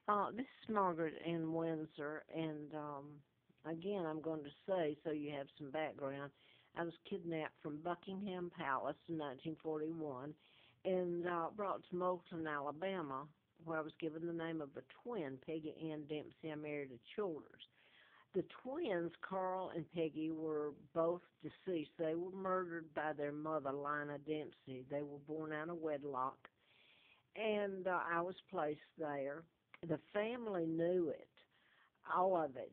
This is Margaret in Windsor, and again, I'm going to say, so you have some background, I was kidnapped from Buckingham Palace in 1941 and brought to Moulton, Alabama, where I was given the name of a twin, Peggy Ann Dempsey. I married a Childers. The twins, Carl and Peggy, were both deceased. They were murdered by their mother, Lina Dempsey. They were born out of wedlock, and I was placed there. The family knew it, all of it.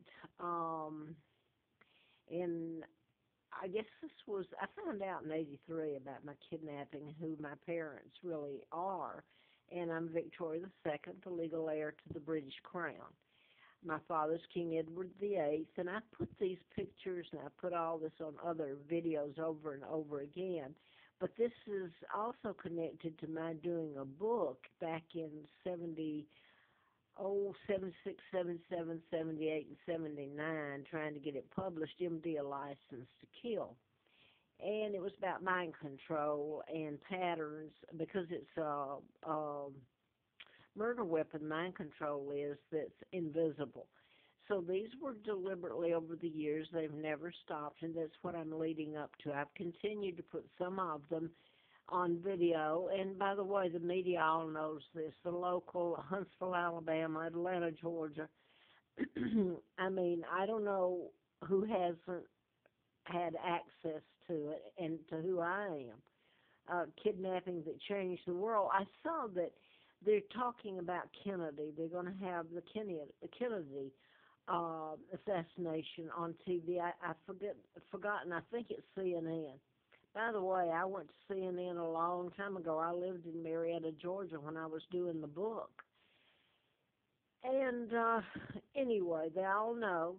And I guess I found out in '83 about my kidnapping, who my parents really are. And I'm Victoria II, the legal heir to the British Crown. My father's King Edward VIII, and I put these pictures and I put all this on other videos over and over again. But this is also connected to my doing a book back in 76, 77, 78, and 79, trying to get it published, MD, A License to Kill. And it was about mind control and patterns, because it's a murder weapon, mind control is, that's invisible. So these were deliberately over the years. They've never stopped, and that's what I'm leading up to. I've continued to put some of them on video. And by the way, the media all knows this. The local, Huntsville, Alabama, Atlanta, Georgia. I mean, I don't know who hasn't had access to it and to who I am. Kidnapping that changed the world. I saw that they're talking about Kennedy. They're going to have the Kennedy assassination on TV. Forgotten. I think it's CNN. By the way, I went to CNN a long time ago. I lived in Marietta, Georgia when I was doing the book. And anyway, they all know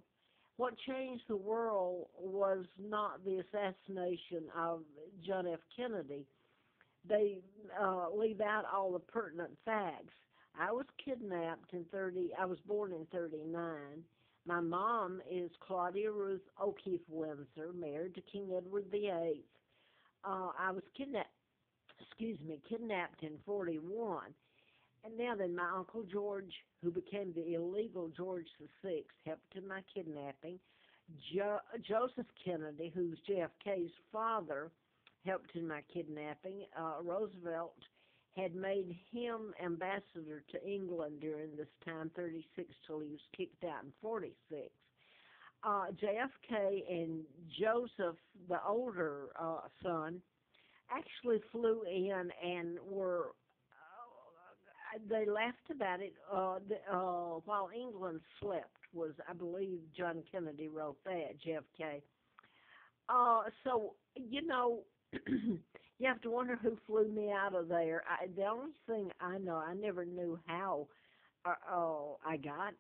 what changed the world was not the assassination of John F. Kennedy. They leave out all the pertinent facts. I was kidnapped I was born in 39. My mom is Claudia Ruth O'Keefe Windsor, married to King Edward VIII. I was kidnapped in 41. And now then, my Uncle George, who became the illegal George VI, helped in my kidnapping. Joseph Kennedy, who's JFK's father, helped in my kidnapping. Roosevelt had made him ambassador to England during this time, 36 till he was kicked out in 46. JFK and Joseph, the older son, actually flew in and were, they laughed about it while England slept, was, I believe, John Kennedy wrote that, JFK. So, you know, you have to wonder who flew me out of there. The only thing I know, I never knew how I got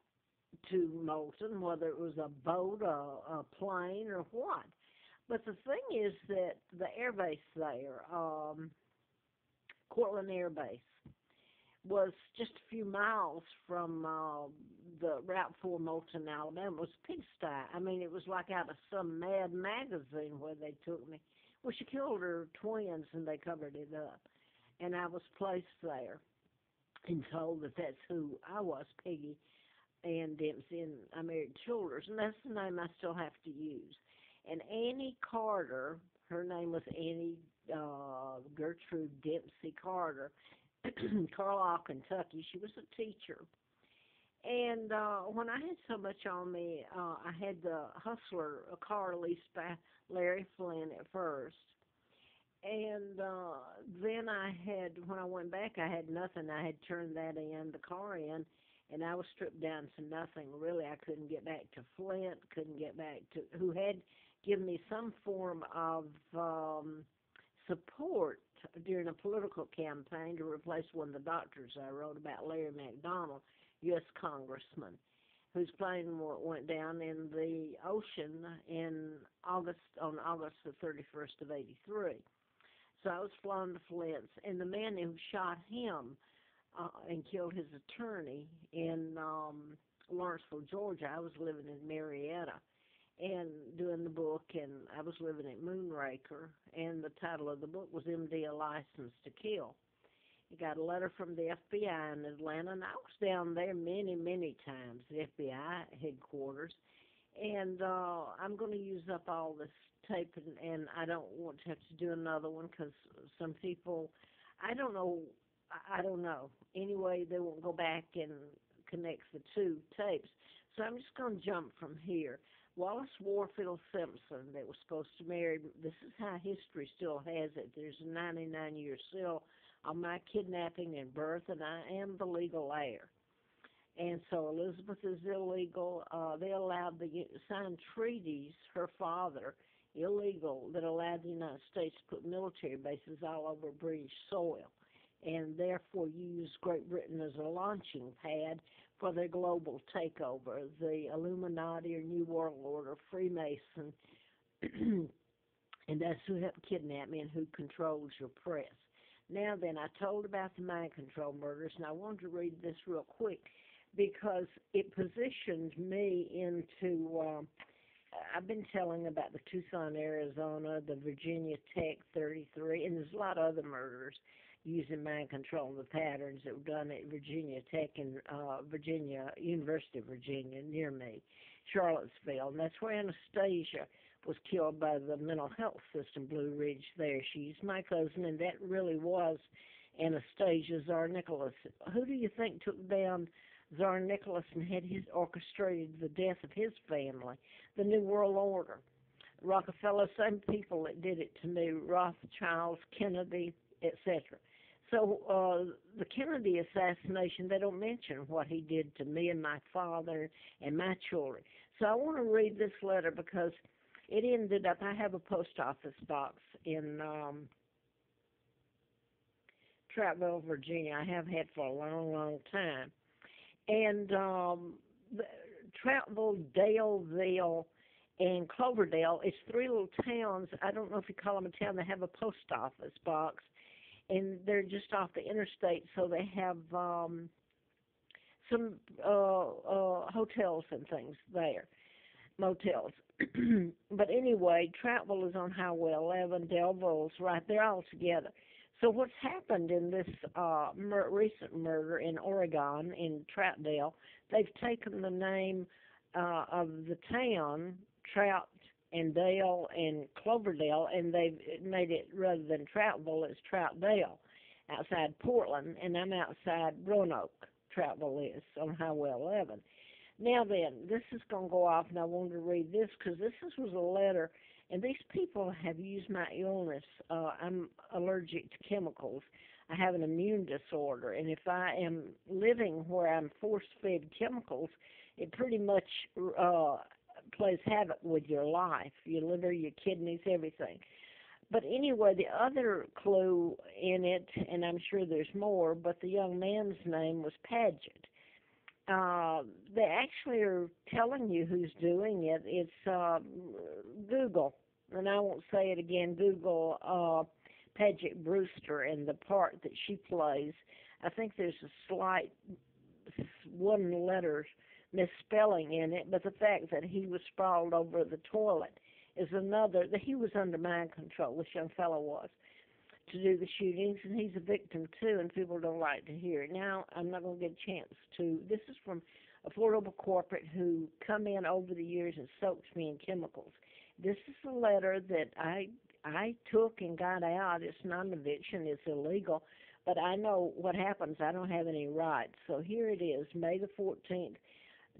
to Moulton, whether it was a boat, a plane, or what. But the thing is that the air base there, Cortland Air Base, was just a few miles from the Route 4 Moulton, Alabama. It was a pigsty. I mean, it was like out of some Mad magazine where they took me. Well, she killed her twins, and they covered it up. And I was placed there and told that that's who I was, Peggy Ann Dempsey, and I married Childers, and that's the name I still have to use. And Annie Carter, her name was Annie Gertrude Dempsey Carter, Carlisle, Kentucky. She was a teacher. And when I had so much on me, I had the Hustler, a car leased by Larry Flynn at first. And then when I went back, I had nothing. I had turned that in, the car in, and I was stripped down to nothing. Really, I couldn't get back to Flint, couldn't get back to, who had given me some form of support during a political campaign to replace one of the doctors I wrote about, Larry McDonald, U.S. Congressman, whose plane went down in the ocean on August the 31st of 83. So I was flown to Flint's, and the man who shot him and killed his attorney in Lawrenceville, Georgia, I was living in Marietta and doing the book, and I was living at Moonraker, and the title of the book was MD, A License to Kill. He got a letter from the FBI in Atlanta, and I was down there many, many times, the FBI headquarters. And I'm going to use up all this tape, and I don't want to have to do another one because some people, I don't know, I don't know. Anyway, they won't go back and connect the two tapes. So I'm just going to jump from here. Wallace Warfield Simpson, that was supposed to marry, this is how history still has it. There's a 99-year seal on my kidnapping and birth, and I am the legal heir. And so Elizabeth is illegal. They allowed the signed treaties, her father, illegal, that allowed the United States to put military bases all over British soil, and therefore use Great Britain as a launching pad for their global takeover, the Illuminati or New World Order, Freemason, and that's who helped kidnap me and who controls your press. Now then, I told about the mind control murders, and I wanted to read this real quick because it positioned me into, I've been telling about the Tucson, Arizona, the Virginia Tech 33, and there's a lot of other murders using mind control, the patterns that were done at Virginia Tech and Virginia, University of Virginia, near me, Charlottesville. And that's where Anastasia was killed by the mental health system, Blue Ridge there. She's my cousin, and that really was Anastasia Tsar Nicholas. Who do you think took down Tsar Nicholas and had his orchestrated the death of his family? The New World Order. Rockefeller, same people that did it to me, Rothschilds, Kennedy, etc. So the Kennedy assassination, they don't mention what he did to me and my father and my children. So I want to read this letter because it ended up, I have a post office box in Troutdale, Virginia. I have had for a long, long time. And Troutdale, Daleville, and Cloverdale, it's three little towns. I don't know if you call them a town. They have a post office box, and they're just off the interstate, so they have some hotels and things there, motels. But anyway, Troutdale is on Highway 11, Delville's right there all together. So what's happened in this recent murder in Oregon, in Troutdale, they've taken the name of the town, Trout and Dale and Cloverdale, and they've made it, rather than Troutdale, it's Troutdale, outside Portland, and I'm outside Roanoke, Troutdale is, on Highway 11. Now then, this is going to go off, and I wanted to read this because this was a letter, and these people have used my illness. I'm allergic to chemicals. I have an immune disorder, and if I am living where I'm force-fed chemicals, it pretty much plays havoc with your life, your liver, your kidneys, everything. But anyway, the other clue in it, and I'm sure there's more, but the young man's name was Paget. They actually are telling you who's doing it. It's Google, and I won't say it again. Google Paget Brewster and the part that she plays. I think there's a slight one-letter misspelling in it, but the fact that he was sprawled over the toilet is another. That he was under mind control, this young fellow was, to do the shootings, and he's a victim too, and people don't like to hear it. Now, I'm not going to get a chance to. This is from Affordable Corporate, who come in over the years and soaks me in chemicals. This is a letter that I took and got out. It's not an eviction. It's illegal. But I know what happens. I don't have any rights. So here it is, May the 14th.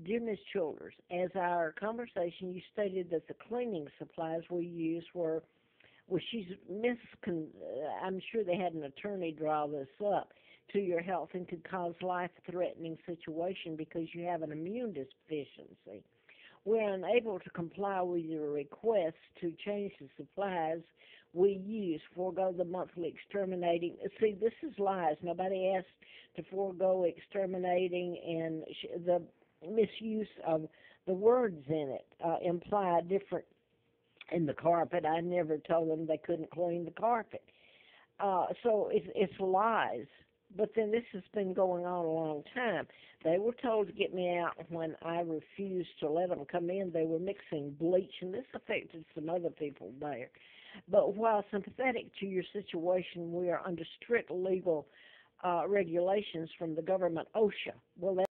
Dear Ms. Childers, as our conversation, you stated that the cleaning supplies we use were, well, I'm sure they had an attorney draw this up, to your health and could cause life-threatening situation because you have an immune deficiency. We're unable to comply with your request to change the supplies we use, forego the monthly exterminating. See, this is lies. Nobody asked to forego exterminating, and the misuse of the words in it imply different. In the carpet, I never told them they couldn't clean the carpet. So it's lies. But then this has been going on a long time. They were told to get me out when I refused to let them come in. They were mixing bleach, and this affected some other people there. But while sympathetic to your situation, we are under strict legal regulations from the government OSHA. Well,